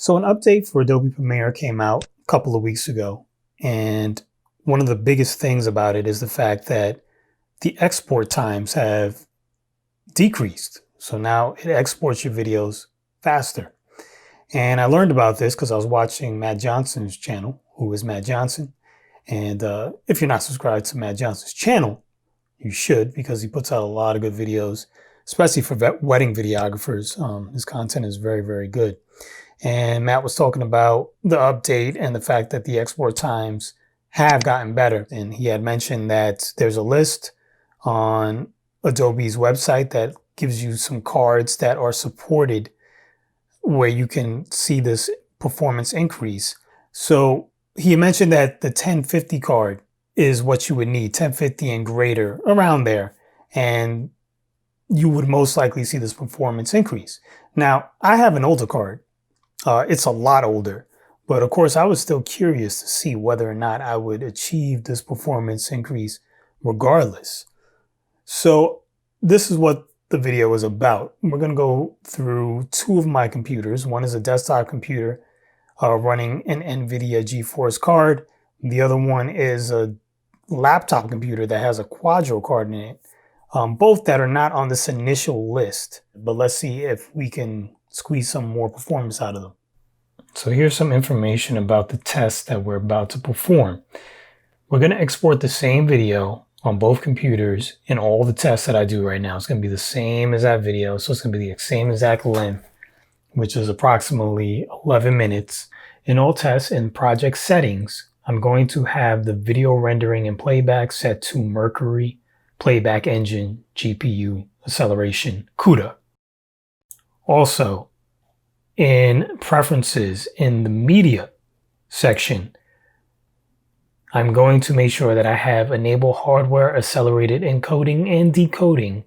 So an update for Adobe Premiere came out a couple of weeks ago, and one of the biggest things about it is the fact that the export times have decreased. So now it exports your videos faster. And I learned about this because I was watching Matt Johnson's channel, who is Matt Johnson. And if you're not subscribed to Matt Johnson's channel, you should, because he puts out a lot of good videos, especially for wedding videographers. His content is very, very good. And Matt was talking about the update and the fact that the export times have gotten better. And he had mentioned that there's a list on Adobe's website that gives you some cards that are supported where you can see this performance increase. So he mentioned that the 1050 card is what you would need, 1050 and greater, around there. And you would most likely see this performance increase. Now, I have an older card. It's a lot older, but of course I was still curious to see whether or not I would achieve this performance increase regardless. So this is what the video is about. We're going to go through two of my computers. One is a desktop computer running an Nvidia Geforce card. The other one is a laptop computer that has a Quadro card in it. Both that are not on this initial list, but let's see if we can squeeze some more performance out of them. So here's some information about the test that we're about to perform. We're going to export the same video on both computers in all the tests that I do right now. It's going to be the same as that video. So it's going to be the same exact length, which is approximately 11 minutes. In all tests in project settings, I'm going to have the video rendering and playback set to Mercury Playback Engine GPU acceleration CUDA. Also, in preferences in the media section, I'm going to make sure that I have enable hardware accelerated encoding and decoding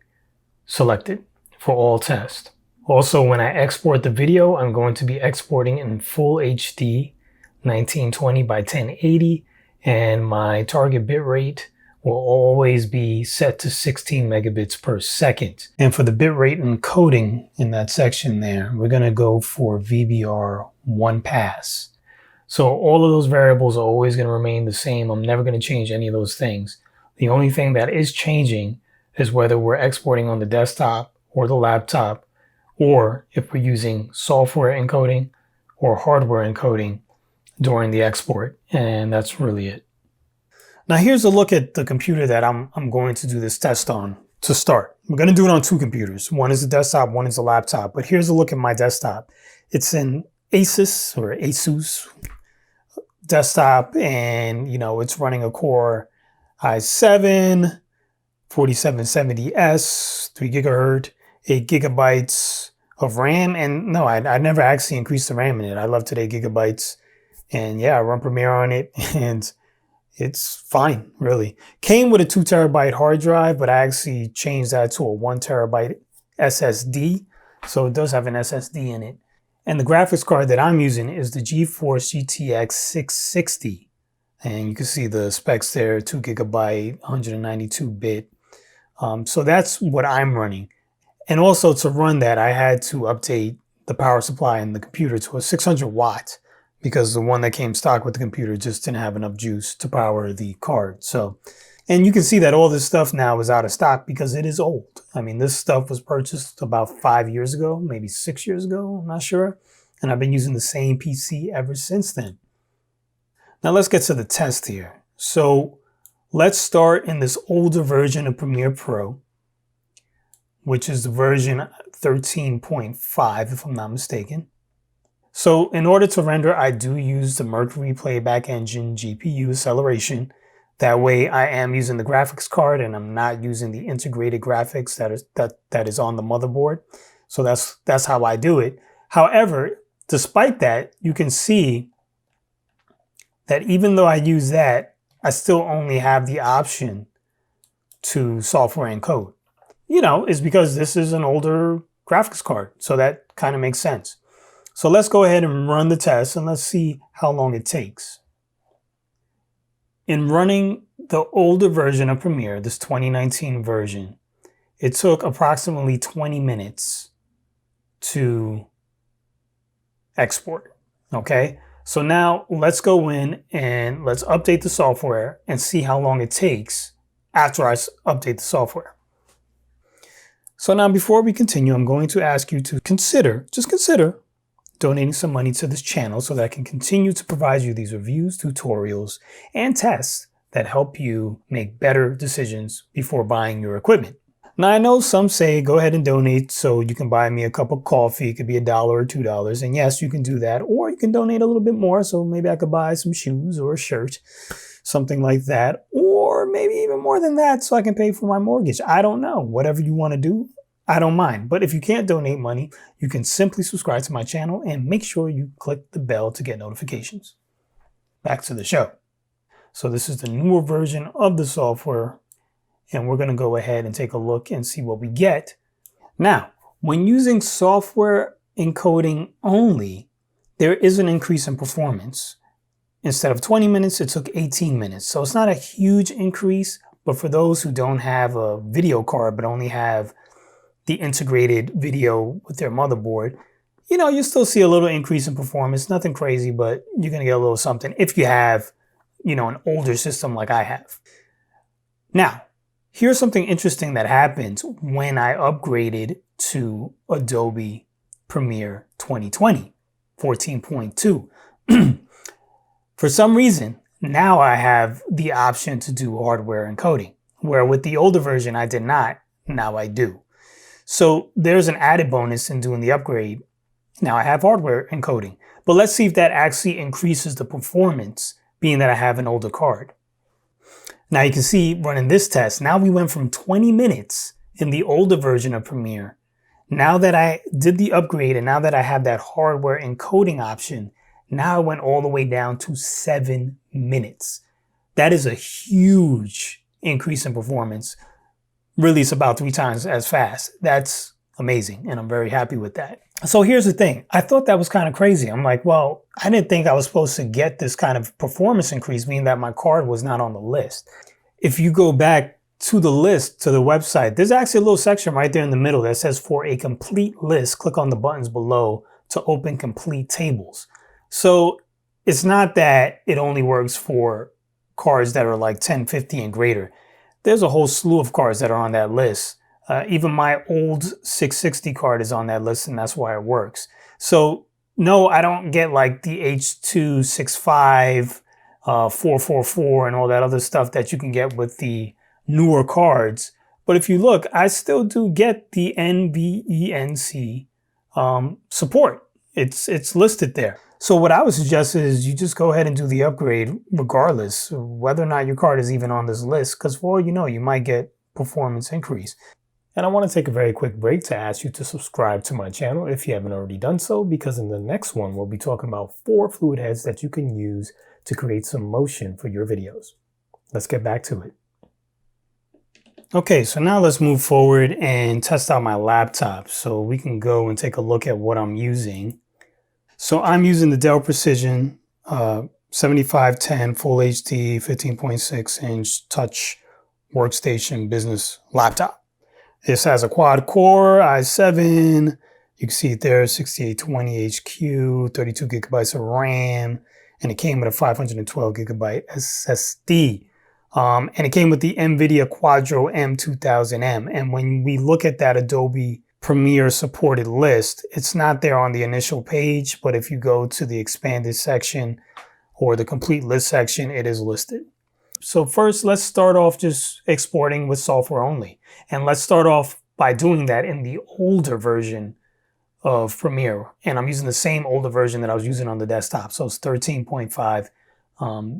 selected for all tests. Also, when I export the video, I'm going to be exporting in full HD 1920 by 1080, and my target bitrate will always be set to 16 megabits per second. And for the bitrate encoding in that section there, we're going to go for VBR 1 pass. So all of those variables are always going to remain the same. I'm never going to change any of those things. The only thing that is changing is whether we're exporting on the desktop or the laptop, or if we're using software encoding or hardware encoding during the export. And that's really it. Now here's a look at the computer that I'm going to do this test on to start. We're going to do it on two computers. One is a desktop, one is a laptop. But here's a look at my desktop. It's an Asus desktop, and it's running a Core i7 4770S, 3 gigahertz, 8 gigabytes of RAM. And no, I never actually increased the RAM in it. I left it 8 gigabytes. And yeah, I run Premiere on it, and it's fine, really. Came with a 2 terabyte hard drive, but I actually changed that to a 1 terabyte SSD. So it does have an SSD in it. And the graphics card that I'm using is the GeForce GTX 660. And you can see the specs there, 2 gigabyte, 192 bit. So that's what I'm running. And also to run that, I had to update the power supply in the computer to a 600 watt. Because the one that came stock with the computer just didn't have enough juice to power the card. So, and you can see that all this stuff now is out of stock because it is old. I mean, this stuff was purchased about 5 years ago, maybe 6 years ago, I'm not sure. And I've been using the same PC ever since then. Now let's get to the test here. So let's start in this older version of Premiere Pro, which is the version 13.5, if I'm not mistaken. So in order to render, I do use the Mercury Playback Engine GPU acceleration. That way I am using the graphics card and I'm not using the integrated graphics that is on the motherboard. So that's how I do it. However, despite that, you can see that even though I use that, I still only have the option to software encode. It's because this is an older graphics card. So that kind of makes sense. So let's go ahead and run the test and let's see how long it takes. In running the older version of Premiere, this 2019 version, it took approximately 20 minutes to export. Okay, so now let's go in and let's update the software and see how long it takes after I update the software. So now before we continue, I'm going to ask you to just consider donating some money to this channel so that I can continue to provide you these reviews, tutorials, and tests that help you make better decisions before buying your equipment. Now, I know some say go ahead and donate so you can buy me a cup of coffee. It could be $1 or $2. And yes, you can do that. Or you can donate a little bit more. So maybe I could buy some shoes or a shirt, something like that. Or maybe even more than that so I can pay for my mortgage. I don't know. Whatever you want to do, I don't mind. But if you can't donate money, you can simply subscribe to my channel and make sure you click the bell to get notifications. Back to the show. So this is the newer version of the software. And we're going to go ahead and take a look and see what we get. Now, when using software encoding only, there is an increase in performance. Instead of 20 minutes, it took 18 minutes. So it's not a huge increase, but for those who don't have a video card, but only have the integrated video with their motherboard, you still see a little increase in performance. Nothing crazy, but you're going to get a little something if you have, an older system like I have. Now, here's something interesting that happened when I upgraded to Adobe Premiere 2020, 14.2. For some reason, now I have the option to do hardware encoding, where with the older version I did not, now I do. So there's an added bonus in doing the upgrade. Now I have hardware encoding, but let's see if that actually increases the performance, being that I have an older card. Now you can see running this test, now we went from 20 minutes in the older version of Premiere. Now that I did the upgrade and now that I have that hardware encoding option, now I went all the way down to 7 minutes. That is a huge increase in performance. Really, it's about 3 times as fast. That's amazing, and I'm very happy with that. So here's the thing. I thought that was kind of crazy. I'm like, well, I didn't think I was supposed to get this kind of performance increase, meaning that my card was not on the list. If you go back to the list, to the website, there's actually a little section right there in the middle that says for a complete list, click on the buttons below to open complete tables. So it's not that it only works for cards that are like 1050 and greater. There's a whole slew of cards that are on that list. Even my old 660 card is on that list, and that's why it works. So no, I don't get like the H.265, 444, and all that other stuff that you can get with the newer cards. But if you look, I still do get the NVENC support. It's listed there. So what I would suggest is you just go ahead and do the upgrade regardless whether or not your card is even on this list, because for all you know, you might get performance increase. And I want to take a very quick break to ask you to subscribe to my channel if you haven't already done so, because in the next one, we'll be talking about 4 fluid heads that you can use to create some motion for your videos. Let's get back to it. Okay, so now let's move forward and test out my laptop so we can go and take a look at what I'm using. So I'm using the Dell Precision 7510 Full HD 15.6 inch touch workstation business laptop. This has a quad core i7. You can see it there, 6820 HQ, 32 gigabytes of RAM, and it came with a 512 gigabyte SSD. And it came with the Nvidia Quadro M2000M. And when we look at that Adobe Premiere supported list, it's not there on the initial page, but if you go to the expanded section or the complete list section, it is listed. So first, let's start off just exporting with software only. And let's start off by doing that in the older version of Premiere. And I'm using the same older version that I was using on the desktop. So it's 13.5.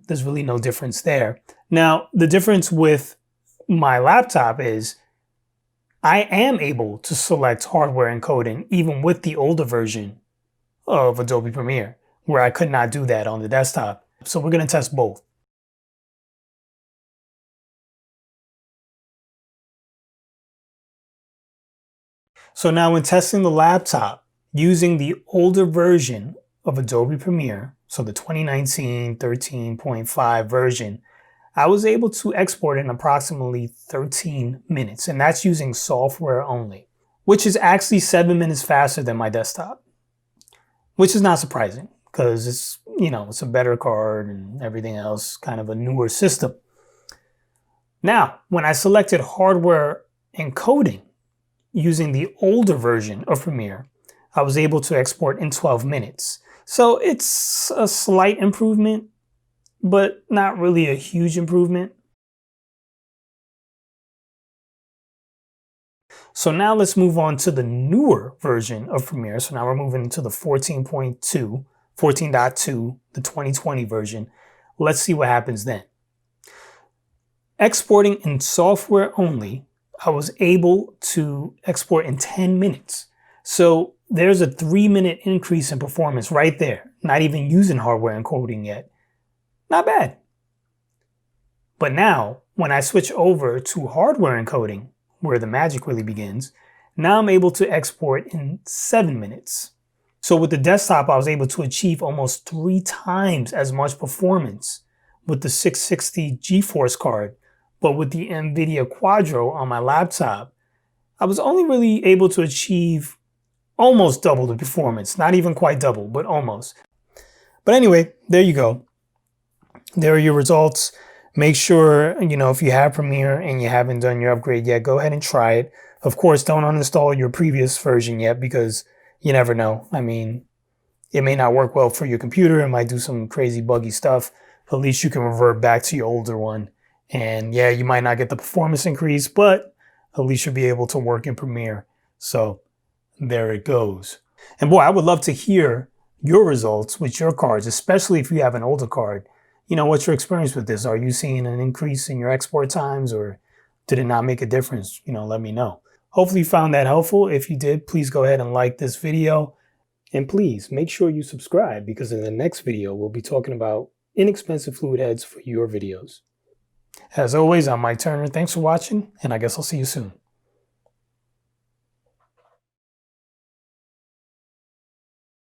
There's really no difference there. Now, the difference with my laptop is I am able to select hardware encoding even with the older version of Adobe Premiere, where I could not do that on the desktop. So we're going to test both. So now when testing the laptop using the older version of Adobe Premiere, so the 2019 13.5 version, I was able to export in approximately 13 minutes, and that's using software only, which is actually 7 minutes faster than my desktop, which is not surprising because it's, it's a better card and everything else, kind of a newer system. Now, when I selected hardware encoding using the older version of Premiere, I was able to export in 12 minutes. So it's a slight improvement, but not really a huge improvement. So now let's move on to the newer version of Premiere. So now we're moving to the 14.2, 14.2, the 2020 version. Let's see what happens then. Exporting in software only, I was able to export in 10 minutes. So there's a 3-minute increase in performance right there. Not even using hardware encoding yet. Not bad. But now, when I switch over to hardware encoding, where the magic really begins, now I'm able to export in 7 minutes. So with the desktop, I was able to achieve almost 3 times as much performance with the 660 Geforce card. But with the Nvidia Quadro on my laptop, I was only really able to achieve almost double the performance. Not even quite double, but almost. But anyway, there you go. There are your results. Make sure, if you have Premiere and you haven't done your upgrade yet, go ahead and try it. Of course, don't uninstall your previous version yet because you never know. I mean, it may not work well for your computer. It might do some crazy buggy stuff. At least you can revert back to your older one. And yeah, you might not get the performance increase, but at least you'll be able to work in Premiere. So there it goes. And boy, I would love to hear your results with your cards, especially if you have an older card. What's your experience with this? Are you seeing an increase in your export times, or did it not make a difference? Let me know. Hopefully you found that helpful. If you did, please go ahead and like this video. And please make sure you subscribe, because in the next video, we'll be talking about inexpensive fluid heads for your videos. As always, I'm Mike Turner. Thanks for watching, and I guess I'll see you soon.